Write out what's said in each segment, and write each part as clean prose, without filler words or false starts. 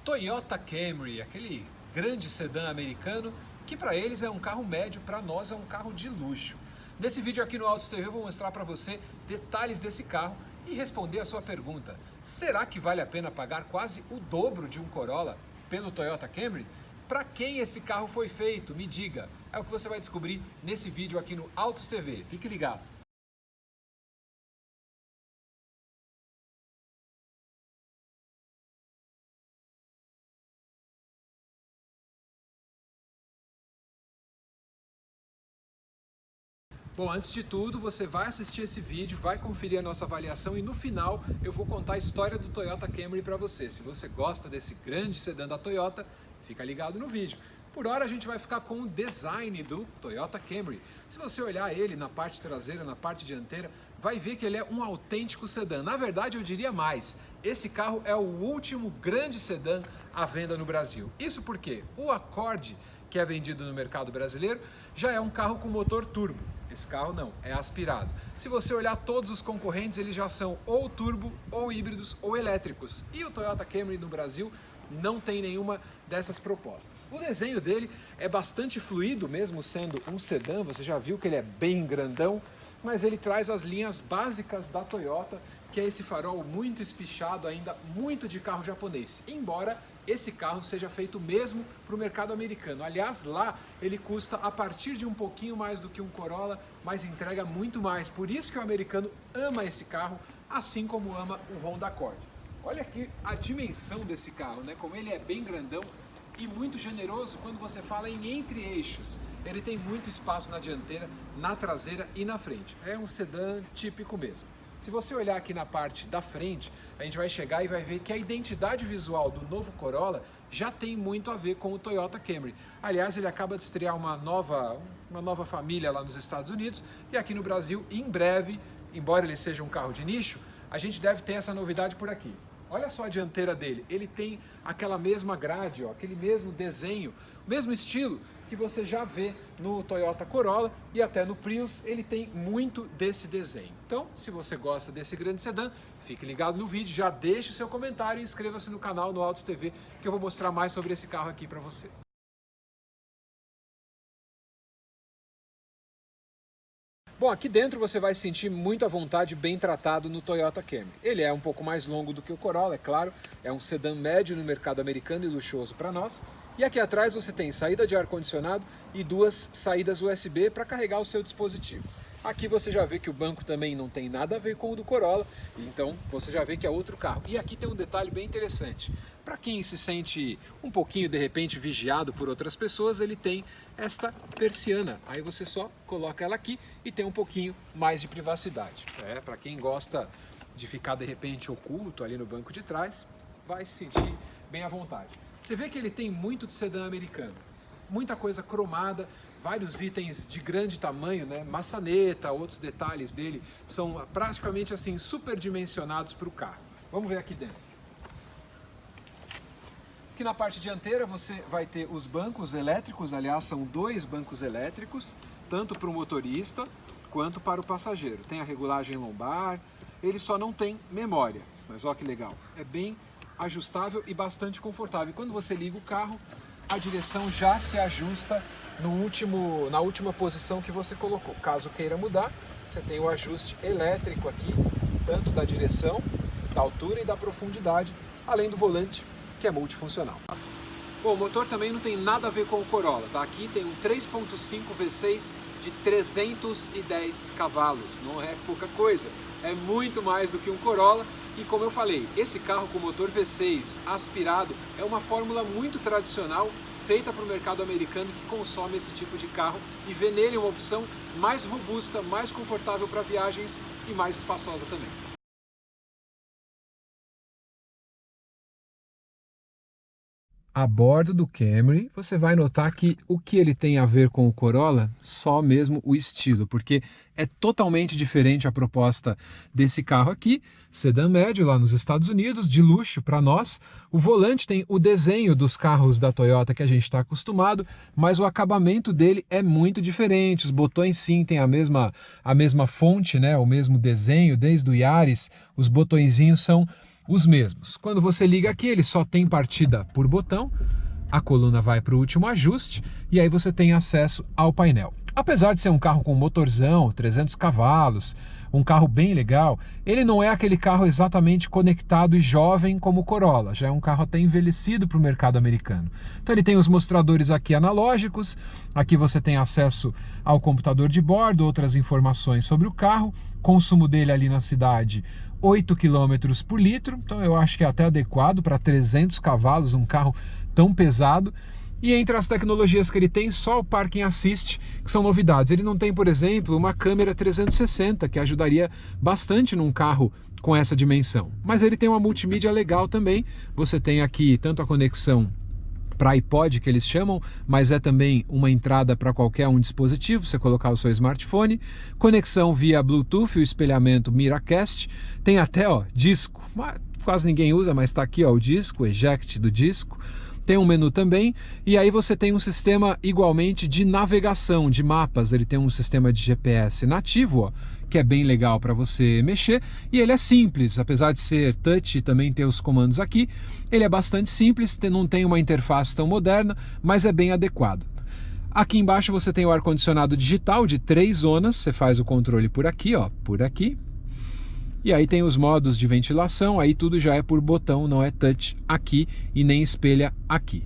Toyota Camry, aquele grande sedã americano que para eles é um carro médio, para nós é um carro de luxo. Nesse vídeo aqui no Autos TV eu vou mostrar para você detalhes desse carro e responder a sua pergunta. Será que vale a pena pagar quase o dobro de um Corolla pelo Toyota Camry? Para quem esse carro foi feito? Me diga. É o que você vai descobrir nesse vídeo aqui no Autos TV. Fique ligado. Bom, antes de tudo, você vai assistir esse vídeo, vai conferir a nossa avaliação e no final eu vou contar a história do Toyota Camry para você. Se você gosta desse grande sedã da Toyota, fica ligado no vídeo. Por hora a gente vai ficar com o design do Toyota Camry. Se você olhar ele na parte traseira, na parte dianteira, vai ver que ele é um autêntico sedã. Na verdade, eu diria mais, esse carro é o último grande sedã à venda no Brasil. Isso porque o Accord, que é vendido no mercado brasileiro, já é um carro com motor turbo. Esse carro não, é aspirado. Se você olhar todos os concorrentes, eles já são ou turbo, ou híbridos, ou elétricos. E o Toyota Camry no Brasil não tem nenhuma dessas propostas. O desenho dele é bastante fluido, mesmo sendo um sedã, você já viu que ele é bem grandão, mas ele traz as linhas básicas da Toyota, que é esse farol muito espichado, ainda muito de carro japonês, embora esse carro seja feito mesmo para o mercado americano. Aliás, lá ele custa a partir de um pouquinho mais do que um Corolla, mas entrega muito mais. Por isso que o americano ama esse carro, assim como ama o Honda Accord. Olha aqui a dimensão desse carro, né? Como ele é bem grandão e muito generoso quando você fala em entre-eixos. Ele tem muito espaço na dianteira, na traseira e na frente. É um sedã típico mesmo. Se você olhar aqui na parte da frente, a gente vai chegar e vai ver que a identidade visual do novo Corolla já tem muito a ver com o Toyota Camry. Aliás, ele acaba de estrear uma nova família lá nos Estados Unidos e aqui no Brasil, em breve, embora ele seja um carro de nicho, a gente deve ter essa novidade por aqui. Olha só a dianteira dele, ele tem aquela mesma grade, ó, aquele mesmo desenho, o mesmo estilo que você já vê no Toyota Corolla e até no Prius, ele tem muito desse desenho. Então, se você gosta desse grande sedã, fique ligado no vídeo, já deixe o seu comentário e inscreva-se no canal no Autos TV, que eu vou mostrar mais sobre esse carro aqui para você. Bom, aqui dentro você vai se sentir muito à vontade, bem tratado no Toyota Camry. Ele é um pouco mais longo do que o Corolla, é claro, é um sedã médio no mercado americano e luxuoso para nós. E aqui atrás você tem saída de ar-condicionado e duas saídas USB para carregar o seu dispositivo. Aqui você já vê que o banco também não tem nada a ver com o do Corolla, então você já vê que é outro carro. E aqui tem um detalhe bem interessante. Para quem se sente um pouquinho, de repente, vigiado por outras pessoas, ele tem esta persiana. Aí você só coloca ela aqui e tem um pouquinho mais de privacidade. Para quem gosta de ficar, de repente, oculto ali no banco de trás, vai se sentir bem à vontade. Você vê que ele tem muito de sedã americano. Muita coisa cromada, vários itens de grande tamanho, né? Maçaneta, outros detalhes dele são praticamente assim superdimensionados para o carro. Vamos ver aqui dentro. Aqui na parte dianteira você vai ter os bancos elétricos, aliás são dois bancos elétricos, tanto para o motorista quanto para o passageiro. Tem a regulagem lombar, ele só não tem memória, mas olha que legal, é bem ajustável e bastante confortável. E quando você liga o carro, a direção já se ajusta na última posição que você colocou. Caso queira mudar, você tem o ajuste elétrico aqui, tanto da direção, da altura e da profundidade, além do volante, que é multifuncional. Bom, o motor também não tem nada a ver com o Corolla, tá? Aqui tem um 3.5 V6 de 310 cavalos, não é pouca coisa, é muito mais do que um Corolla. E como eu falei, esse carro com motor V6 aspirado é uma fórmula muito tradicional, feita para o mercado americano que consome esse tipo de carro e vê nele uma opção mais robusta, mais confortável para viagens e mais espaçosa também. A bordo do Camry, você vai notar que o que ele tem a ver com o Corolla, só mesmo o estilo, porque é totalmente diferente a proposta desse carro aqui, sedã médio lá nos Estados Unidos, de luxo para nós. O volante tem o desenho dos carros da Toyota que a gente está acostumado, mas o acabamento dele é muito diferente. Os botões sim têm a mesma fonte, né, o mesmo desenho, desde o Yaris, os botõezinhos são os mesmos. Quando você liga aqui, ele só tem partida por botão, a coluna vai para o último ajuste e aí você tem acesso ao painel. Apesar de ser um carro com motorzão, 300 cavalos, um carro bem legal, ele não é aquele carro exatamente conectado e jovem como o Corolla, já é um carro até envelhecido para o mercado americano. Então ele tem os mostradores aqui analógicos, aqui você tem acesso ao computador de bordo, outras informações sobre o carro, consumo dele ali na cidade, 8 km por litro, então eu acho que é até adequado para 300 cavalos, um carro tão pesado. E entre as tecnologias que ele tem, só o Parking Assist, que são novidades. Ele não tem, por exemplo, uma câmera 360, que ajudaria bastante num carro com essa dimensão. Mas ele tem uma multimídia legal também. Você tem aqui tanto a conexão para iPod, que eles chamam, mas é também uma entrada para qualquer um dispositivo, você colocar o seu smartphone, conexão via Bluetooth, o espelhamento Miracast, tem até disco, quase ninguém usa, mas está aqui o disco, o eject do disco, tem um menu também, e aí você tem um sistema igualmente de navegação, de mapas, ele tem um sistema de GPS nativo, que é bem legal para você mexer, e ele é simples, apesar de ser touch e também ter os comandos aqui, ele é bastante simples, não tem uma interface tão moderna, mas é bem adequado. Aqui embaixo você tem o ar-condicionado digital de 3 zonas, você faz o controle por aqui, por aqui, e aí tem os modos de ventilação, aí tudo já é por botão, não é touch aqui e nem espelha aqui.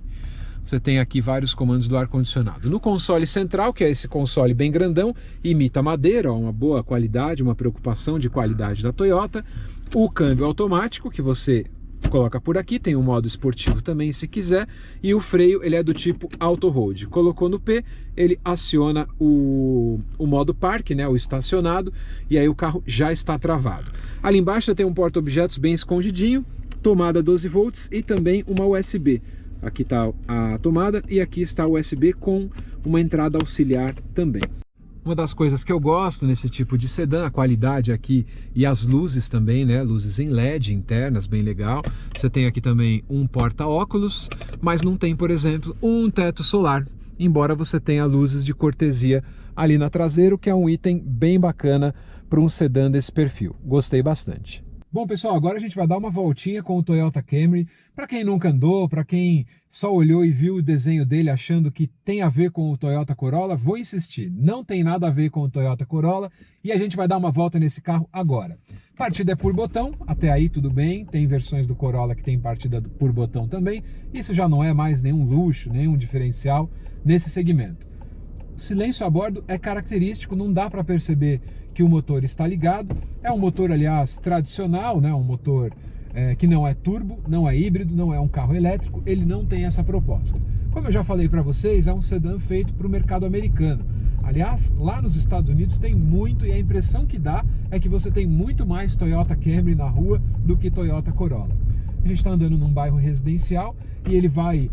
Você tem aqui vários comandos do ar-condicionado. No console central, que é esse console bem grandão, imita madeira, uma boa qualidade, uma preocupação de qualidade da Toyota. O câmbio automático, que você coloca por aqui, tem um modo esportivo também se quiser, e o freio ele é do tipo Auto Hold. Colocou no P, ele aciona o modo parque, né, o estacionado, e aí o carro já está travado. Ali embaixo tem um porta-objetos bem escondidinho, tomada 12 volts e também uma USB. Aqui está a tomada e aqui está o USB com uma entrada auxiliar também. Uma das coisas que eu gosto nesse tipo de sedã, a qualidade aqui e as luzes também, né? Luzes em LED internas, bem legal. Você tem aqui também um porta-óculos, mas não tem, por exemplo, um teto solar, embora você tenha luzes de cortesia ali na traseira, que é um item bem bacana para um sedã desse perfil. Gostei bastante. Bom, pessoal, agora a gente vai dar uma voltinha com o Toyota Camry. Para quem nunca andou, para quem só olhou e viu o desenho dele achando que tem a ver com o Toyota Corolla, vou insistir, não tem nada a ver com o Toyota Corolla e a gente vai dar uma volta nesse carro agora. Partida é por botão, até aí tudo bem, tem versões do Corolla que tem partida por botão também, isso já não é mais nenhum luxo, nenhum diferencial nesse segmento. Silêncio a bordo é característico, não dá para perceber que o motor está ligado. É um motor, aliás, tradicional, né? Um motor que não é turbo, não é híbrido, não é um carro elétrico, ele não tem essa proposta. Como eu já falei para vocês, é um sedã feito para o mercado americano. Aliás, lá nos Estados Unidos tem muito, e a impressão que dá é que você tem muito mais Toyota Camry na rua do que Toyota Corolla. A gente está andando num bairro residencial e ele vai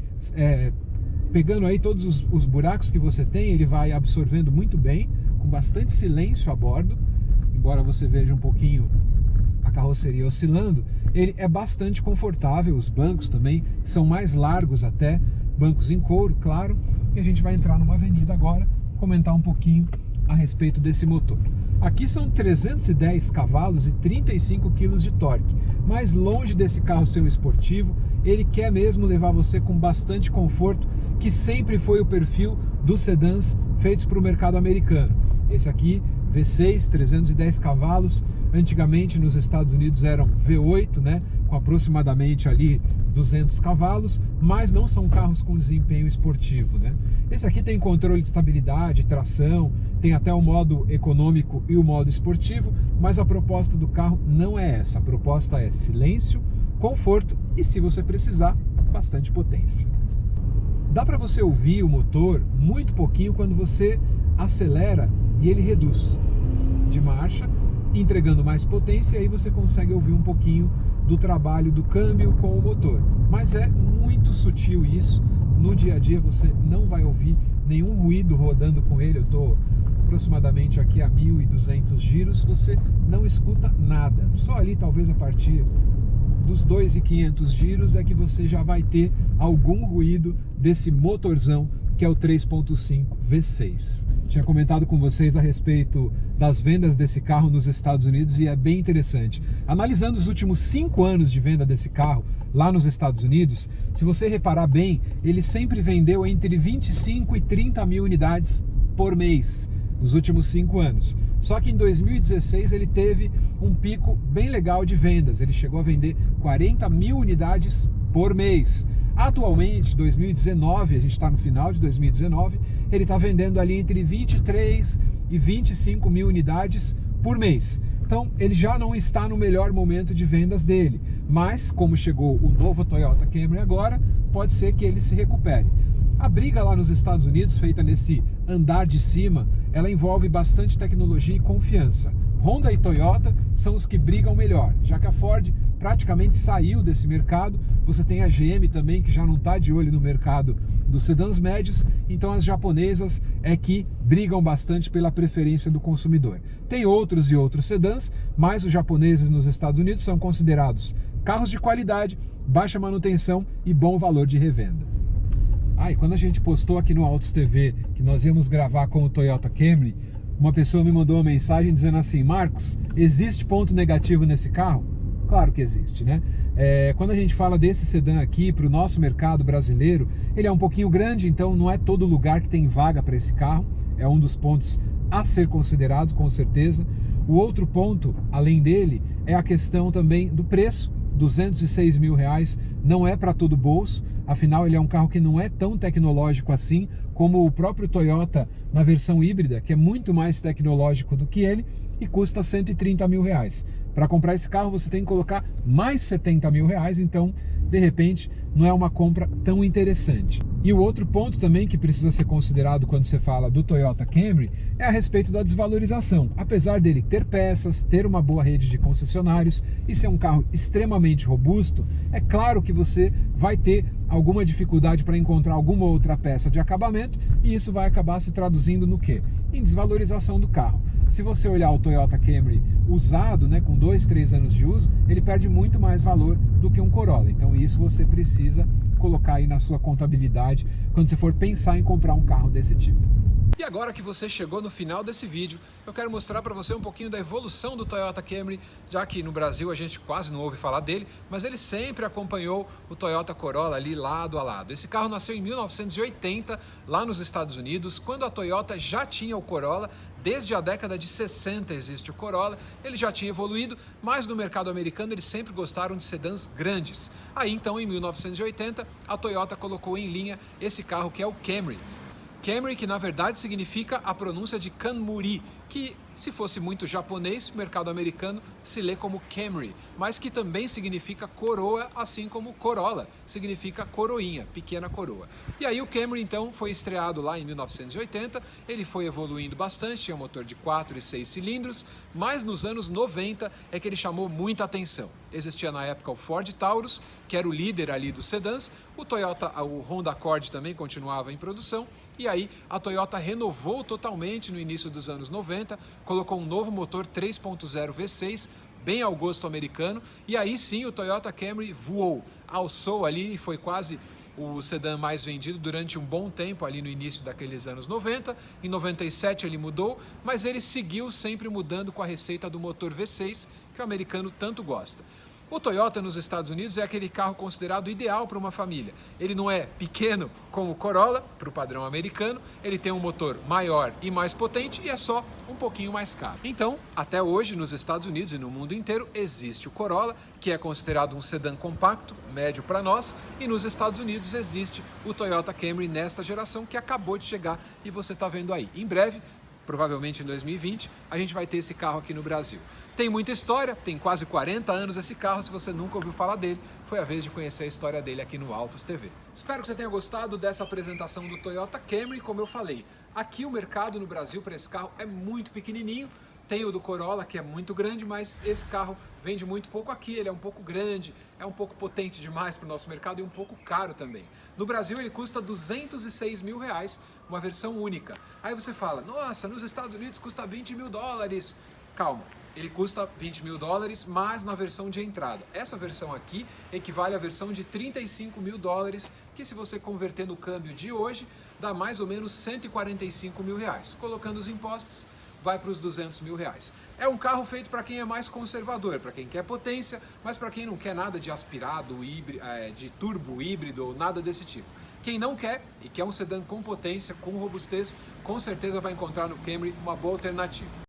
pegando aí todos os buracos que você tem, ele vai absorvendo muito bem, com bastante silêncio a bordo, embora você veja um pouquinho a carroceria oscilando, ele é bastante confortável, os bancos também são mais largos até, bancos em couro, claro, e a gente vai entrar numa avenida agora, comentar um pouquinho a respeito desse motor. Aqui são 310 cavalos e 35 kg de torque, mas longe desse carro ser um esportivo, ele quer mesmo levar você com bastante conforto, que sempre foi o perfil dos sedãs feitos para o mercado americano. Esse aqui, V6, 310 cavalos, antigamente nos Estados Unidos eram V8, né, com aproximadamente ali 200 cavalos, mas não são carros com desempenho esportivo, né? Esse aqui tem controle de estabilidade, tração, tem até o modo econômico e o modo esportivo, mas a proposta do carro não é essa. A proposta é silêncio, conforto e, se você precisar, bastante potência. Dá para você ouvir o motor muito pouquinho quando você acelera e ele reduz de marcha, entregando mais potência, e aí você consegue ouvir um pouquinho do trabalho do câmbio com o motor. Mas é muito sutil isso, no dia a dia você não vai ouvir nenhum ruído rodando com ele. Eu estou aproximadamente aqui a 1.200 giros, você não escuta nada, só ali talvez a partir dos 2.500 giros é que você já vai ter algum ruído desse motorzão que é o 3.5 V6. Tinha comentado com vocês a respeito das vendas desse carro nos Estados Unidos e é bem interessante. Analisando os últimos 5 anos de venda desse carro lá nos Estados Unidos, se você reparar bem, ele sempre vendeu entre 25 e 30 mil unidades por mês nos últimos 5 anos. Só que em 2016 ele teve um pico bem legal de vendas, ele chegou a vender 40 mil unidades por mês. Atualmente, 2019, a gente está no final de 2019, ele está vendendo ali entre 23 e 25 mil unidades por mês. Então, ele já não está no melhor momento de vendas dele, mas como chegou o novo Toyota Camry agora, pode ser que ele se recupere. A briga lá nos Estados Unidos, feita nesse andar de cima, ela envolve bastante tecnologia e confiança. Honda e Toyota são os que brigam melhor, já que a Ford praticamente saiu desse mercado. Você tem a GM também, que já não está de olho no mercado dos sedãs médios, então as japonesas é que brigam bastante pela preferência do consumidor. Tem outros e outros sedãs, mas os japoneses nos Estados Unidos são considerados carros de qualidade, baixa manutenção e bom valor de revenda. E quando a gente postou aqui no Autos TV que nós íamos gravar com o Toyota Camry, uma pessoa me mandou uma mensagem dizendo assim: Marcos, existe ponto negativo nesse carro? Claro que existe, né? Quando a gente fala desse sedã aqui para o nosso mercado brasileiro, ele é um pouquinho grande, então não é todo lugar que tem vaga para esse carro. É um dos pontos a ser considerado, com certeza. O outro ponto, além dele, é a questão também do preço. 206 mil reais não é para todo bolso, afinal ele é um carro que não é tão tecnológico assim como o próprio Toyota na versão híbrida, que é muito mais tecnológico do que ele, e custa 130 mil reais. Para comprar esse carro você tem que colocar mais 70 mil reais, então de repente não é uma compra tão interessante. E o outro ponto também que precisa ser considerado quando você fala do Toyota Camry é a respeito da desvalorização. Apesar dele ter peças, ter uma boa rede de concessionários e ser um carro extremamente robusto, é claro que você vai ter alguma dificuldade para encontrar alguma outra peça de acabamento, e isso vai acabar se traduzindo no quê? Em desvalorização do carro. Se você olhar o Toyota Camry usado, né, com 2, 3 anos de uso, ele perde muito mais valor do que um Corolla. Então isso você precisa colocar aí na sua contabilidade quando você for pensar em comprar um carro desse tipo. E agora que você chegou no final desse vídeo, eu quero mostrar para você um pouquinho da evolução do Toyota Camry, já que no Brasil a gente quase não ouve falar dele, mas ele sempre acompanhou o Toyota Corolla ali lado a lado. Esse carro nasceu em 1980, lá nos Estados Unidos, quando a Toyota já tinha o Corolla. Desde a década de 60 existe o Corolla, ele já tinha evoluído, mas no mercado americano eles sempre gostaram de sedãs grandes. Aí então, em 1980, a Toyota colocou em linha esse carro que é o Camry. Camry, que na verdade significa a pronúncia de Kanmuri, que se fosse muito japonês, mercado americano se lê como Camry, mas que também significa coroa, assim como Corolla significa coroinha, pequena coroa. E aí o Camry então foi estreado lá em 1980, ele foi evoluindo bastante, tinha um motor de 4 e 6 cilindros, mas nos anos 90 é que ele chamou muita atenção. Existia na época o Ford Taurus, que era o líder ali dos sedãs, o Honda Accord também continuava em produção, e aí a Toyota renovou totalmente no início dos anos 90, colocou um novo motor 3.0 V6, bem ao gosto americano, e aí sim o Toyota Camry voou, alçou ali e foi quase o sedã mais vendido durante um bom tempo ali no início daqueles anos 90. Em 97 ele mudou, mas ele seguiu sempre mudando com a receita do motor V6, que o americano tanto gosta. O Toyota nos Estados Unidos é aquele carro considerado ideal para uma família. Ele não é pequeno como o Corolla, para o padrão americano, ele tem um motor maior e mais potente e é só um pouquinho mais caro. Então, até hoje nos Estados Unidos e no mundo inteiro existe o Corolla, que é considerado um sedã compacto, médio para nós, e nos Estados Unidos existe o Toyota Camry nesta geração que acabou de chegar e você está vendo aí. Em breve, provavelmente em 2020, a gente vai ter esse carro aqui no Brasil. Tem muita história, tem quase 40 anos esse carro, se você nunca ouviu falar dele, foi a vez de conhecer a história dele aqui no Autos TV. Espero que você tenha gostado dessa apresentação do Toyota Camry, como eu falei. Aqui o mercado no Brasil para esse carro é muito pequenininho, tem o do Corolla, que é muito grande, mas esse carro vende muito pouco aqui, ele é um pouco grande, é um pouco potente demais para o nosso mercado e um pouco caro também. No Brasil ele custa 206 mil reais, uma versão única. Aí você fala, nossa, nos Estados Unidos custa 20 mil dólares. Calma, ele custa 20 mil dólares, mas na versão de entrada. Essa versão aqui equivale à versão de 35 mil dólares, que se você converter no câmbio de hoje, dá mais ou menos 145 mil reais. Colocando os impostos, vai para os 200 mil reais. É um carro feito para quem é mais conservador, para quem quer potência, mas para quem não quer nada de aspirado, de turbo híbrido ou nada desse tipo. Quem não quer e quer um sedã com potência, com robustez, com certeza vai encontrar no Camry uma boa alternativa.